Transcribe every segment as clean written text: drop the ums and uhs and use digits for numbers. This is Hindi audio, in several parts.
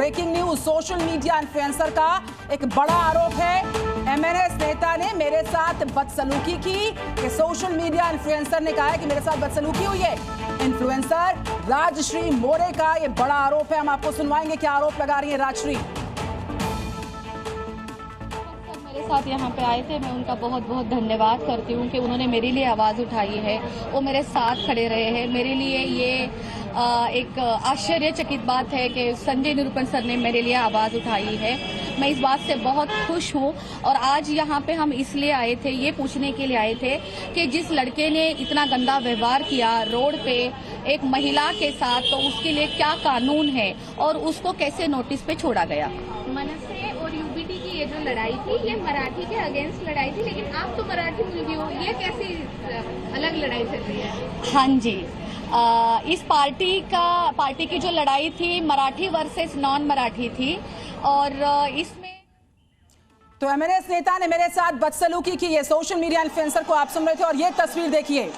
Breaking news, social media influencer का एक बड़ा आरोप है। एमएनएस नेता ने मेरे साथ बदसलूकी की कि सोशल मीडिया इन्फ्लुएंसर ने कहा है कि मेरे साथ बदसलूकी हुई है। इन्फ्लुएंसर राजश्री मोरे का ये बड़ा आरोप है। हम आपको सुनवाएंगे क्या आरोप लगा रही है राजश्री। मेरे साथ यहाँ पे आए थे, मैं उनका बहुत बहुत धन्यवाद करती हूँ कि उन्होंने मेरे लिए आवाज़ उठाई है, वो मेरे साथ खड़े रहे हैं। मेरे लिए ये एक आश्चर्यचकित बात है कि संजय निरूपम सर ने मेरे लिए आवाज़ उठाई है। मैं इस बात से बहुत खुश हूँ। और आज यहाँ पे हम इसलिए आए थे, ये पूछने के लिए आए थे कि जिस लड़के ने इतना गंदा व्यवहार किया रोड पे एक महिला के साथ, तो उसके लिए क्या कानून है और उसको कैसे नोटिस पे छोड़ा गया। मनसे और यूबीटी की ये जो लड़ाई थी, ये मराठी के अगेंस्ट लड़ाई थी, लेकिन आप तो मराठी मूवी हो, ये कैसी अलग लड़ाई चल रही है? हाँ जी, इस पार्टी की जो लड़ाई थी मराठी वर्सेस नॉन मराठी थी। और इसमें तो एमएनएस नेता ने मेरे साथ बदसलूकी की, ये सोशल मीडिया इन्फ्लुएंसर को आप सुन रहे थे। और ये तस्वीर देखिए,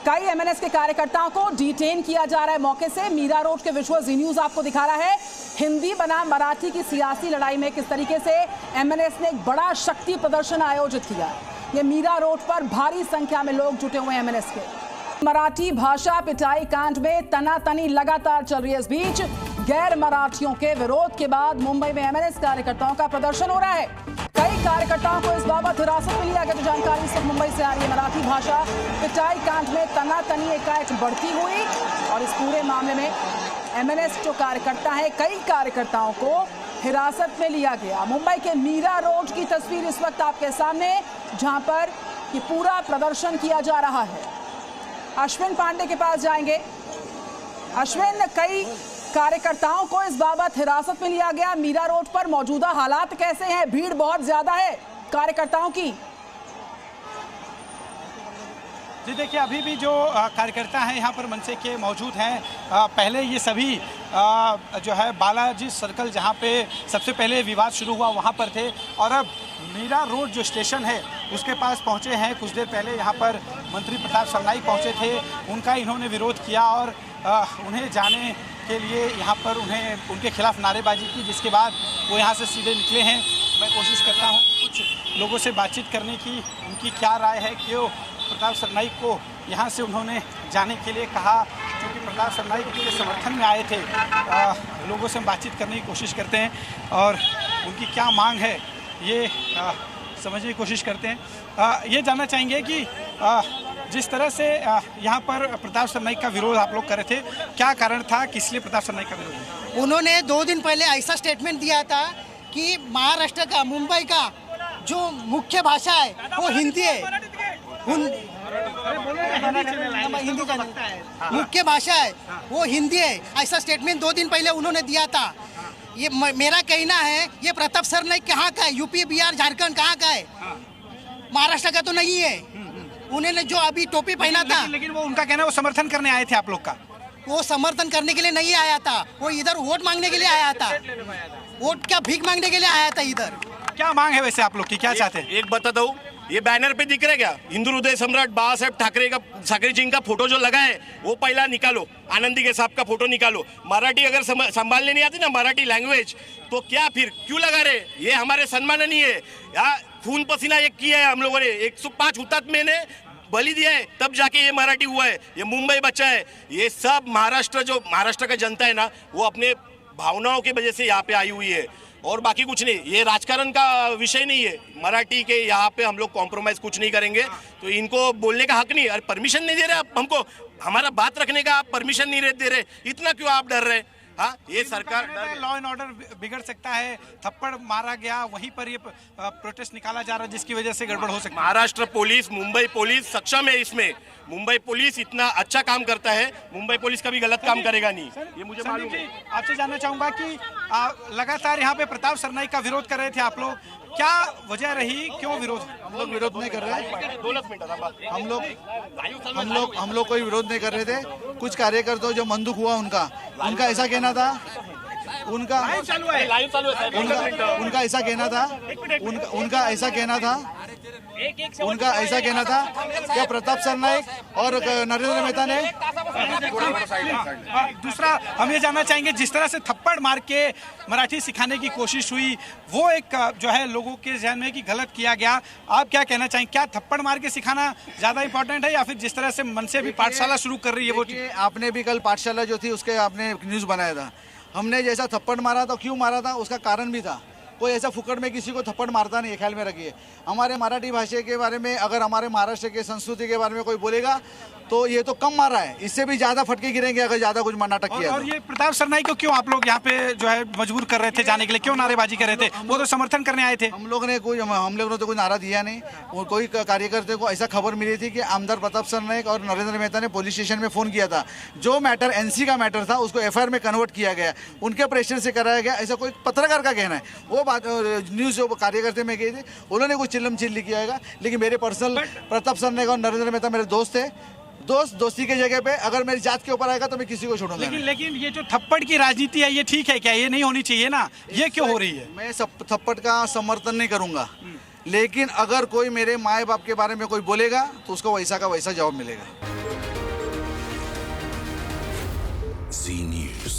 कई एमएनएस के कार्यकर्ताओं को डिटेन किया जा रहा है मौके से। मीरा रोड के विजुअल जी न्यूज आपको दिखा रहा है। हिंदी बनाम मराठी की सियासी लड़ाई में किस तरीके से एमएनएस ने एक बड़ा शक्ति प्रदर्शन आयोजित किया। ये मीरा रोड पर भारी संख्या में लोग जुटे हुए हैं एमएनएस के। मराठी भाषा पिटाई कांड में तनातनी लगातार चल रही है। इस बीच गैर मराठियों के विरोध के बाद मुंबई में एमएनएस कार्यकर्ताओं का प्रदर्शन हो रहा है। कई कार्यकर्ताओं को इस बाबत हिरासत में लिया गया। तो जानकारी सिर्फ मुंबई से आ रही है। मराठी भाषा पिटाई कांड में तनातनी एकाएक बढ़ती हुई और इस पूरे मामले में एमएनएस जो कार्यकर्ता है, कई कार्यकर्ताओं को हिरासत में लिया गया। मुंबई के मीरा रोड की तस्वीर इस वक्त आपके सामने, जहां पर ये पूरा प्रदर्शन किया जा रहा है। अश्विन पांडे के पास जाएंगे। अश्विन, कई कार्यकर्ताओं को इस बाबत हिरासत में लिया गया। मीरा रोड पर मौजूदा हालात कैसे हैं? भीड़ बहुत ज्यादा है कार्यकर्ताओं की। जी देखिए, अभी भी जो कार्यकर्ता हैं यहाँ पर मनसे के मौजूद हैं। पहले ये सभी जो है बालाजी सर्कल, जहाँ पे सबसे पहले विवाद शुरू हुआ, वहाँ पर थे। और अब मीरा रोड जो स्टेशन है उसके पास पहुँचे हैं। कुछ देर पहले यहाँ पर मंत्री प्रताप सरनाईक पहुँचे थे, उनका इन्होंने विरोध किया और उन्हें जाने के लिए यहाँ पर उन्हें उनके खिलाफ नारेबाजी की, जिसके बाद वो यहाँ से सीधे निकले हैं। मैं कोशिश करता हूँ कुछ लोगों से बातचीत करने की, उनकी क्या राय है। क्यों प्रताप सरनाईक को यहाँ से उन्होंने जाने के लिए कहा, क्योंकि प्रताप सरनाईक के समर्थन में आए थे। लोगों से हम बातचीत करने की कोशिश करते हैं और उनकी क्या मांग है ये समझने की कोशिश करते हैं। ये जानना चाहेंगे कि जिस तरह से यहाँ पर प्रताप सरनाईक का विरोध आप लोग कर रहे थे, क्या कारण था, किस लिए प्रताप सरनाईक का विरोध? उन्होंने 2 दिन पहले ऐसा स्टेटमेंट दिया था कि महाराष्ट्र का, मुंबई का जो मुख्य भाषा है वो हिंदी है। हिंदी का मुख्य भाषा है वो हिंदी है, ऐसा स्टेटमेंट 2 दिन पहले उन्होंने दिया था। ये मेरा कहना है, ये प्रताप सरनाईक कहाँ का है? यूपी, बिहार, झारखंड कहाँ का है? महाराष्ट्र का तो नहीं है। उन्होंने जो अभी टोपी पहना था, लेकिन वो उनका कहना है वो समर्थन करने आए थे आप लोग का। वो समर्थन करने के लिए नहीं आया था, वो इधर वोट मांगने के लिए आया था। वोट क्या भीख मांगने के लिए आया था इधर। क्या मांग है वैसे आप लोग की, क्या चाहते हैं? एक बताता हूँ, ये बैनर पे दिख रहा है क्या? हिंदू हृदय सम्राट बाबा साहेब ठाकरे जी का फोटो जो लगा है वो पहला निकालो। आनंदी के साहब का फोटो निकालो। मराठी अगर संभालने नहीं आती ना मराठी लैंग्वेज, तो क्या फिर क्यों लगा रहे? ये हमारे सम्माननीय है। खून पसीना एक किया है हम लोगों ने, 105 हुतात्मे ने बलि दिया है, तब जाके ये मराठी हुआ है, ये मुंबई बचा है। ये सब महाराष्ट्र का जनता है ना, वो अपने भावनाओं की वजह से यहाँ पे आई हुई है और बाकी कुछ नहीं। ये राजकारण का विषय नहीं है। मराठी के यहाँ पे हम लोग कॉम्प्रोमाइज कुछ नहीं करेंगे। तो इनको बोलने का हक नहीं, और परमिशन नहीं दे रहे आप हमको, हमारा बात रखने का आप परमिशन नहीं दे रहे। इतना क्यों आप डर रहे? हाँ, ये सरकार लॉ एंड ऑर्डर बिगड़ सकता है, थप्पड़ मारा गया, वहीं पर ये प्रोटेस्ट निकाला जा रहा है, जिसकी वजह से गड़बड़ हो सकती है। महाराष्ट्र पुलिस, मुंबई पुलिस सक्षम है इसमें। मुंबई पुलिस इतना अच्छा काम करता है, मुंबई पुलिस कभी गलत काम करेगा नहीं, ये मुझे मालूम है। आपसे जानना चाहूंगा कि लगातार यहाँ पे प्रताप सरनाईक का विरोध कर रहे थे आप लोग, क्या वजह रही, क्यों विरोध? हम लोग विरोध नहीं कर रहे हैं। हम लोग कोई विरोध नहीं कर रहे थे। कुछ कार्यकर्ताओं जो मन दुख हुआ उनका ऐसा कहना था, उनका ऐसा कहना था क्या प्रताप सरनाईक और नरेंद्र मेहता ने दूसरा हम ये जानना चाहेंगे, जिस तरह से थप्पड़ मार के मराठी सिखाने की कोशिश हुई, वो एक जो है लोगों के जहन में कि गलत किया गया, आप क्या कहना चाहेंगे? क्या थप्पड़ मार के सिखाना ज्यादा इंपॉर्टेंट है या फिर जिस तरह से मन से भी पाठशाला शुरू कर रही है वो? आपने भी कल पाठशाला जो थी उसके आपने न्यूज़ बनाया था, हमने जैसा थप्पड़ मारा था, क्यों मारा था उसका कारण भी था। कोई ऐसा फुकड़ में किसी को थप्पड़ मारता नहीं है, ख्याल में रखिए। हमारे मराठी भाषा के बारे में, अगर हमारे महाराष्ट्र के संस्कृति के बारे में कोई बोलेगा तो ये तो कम मारा है, इससे भी ज्यादा फटके गिरेंगे अगर ज्यादा कुछ नाटक किया। और ये प्रताप सरनाईक को क्यों आप लोग यहाँ पे जो है मजबूर कर रहे थे जाने के लिए, क्यों नारेबाजी कर रहे थे? वो तो समर्थन करने आए थे। हम लोगों ने तो कोई नारा दिया नहीं। और कोई कार्यकर्ता को ऐसा खबर मिली थी कि आमदार प्रताप सरनाईक और नरेंद्र मेहता ने पुलिस स्टेशन में फोन किया था, जो मैटर एनसी का मैटर था उसको एफआईआर में कन्वर्ट किया गया, उनके प्रेशर से कराया गया, ऐसा कोई पत्रकार का कहना है। वो बात न्यूज़ जो कार्यकर्ता में गई थी उन्होंने कुछ चिल्लम चिल्ली किया है, लेकिन मेरे पर्सनल प्रताप सरनाईक और नरेंद्र मेहता मेरे दोस्त थे। दोस्ती की जगह पे अगर मेरी जात के ऊपर आएगा तो मैं किसी को छोड़ूंगा। लेकिन ये जो थप्पड़ की राजनीति है ये ठीक है क्या? ये नहीं होनी चाहिए ना, ये क्यों हो रही है? मैं थप्पड़ का समर्थन नहीं करूंगा, लेकिन अगर कोई मेरे माए बाप के बारे में कोई बोलेगा तो उसको वैसा का वैसा जवाब मिलेगा। Zee News.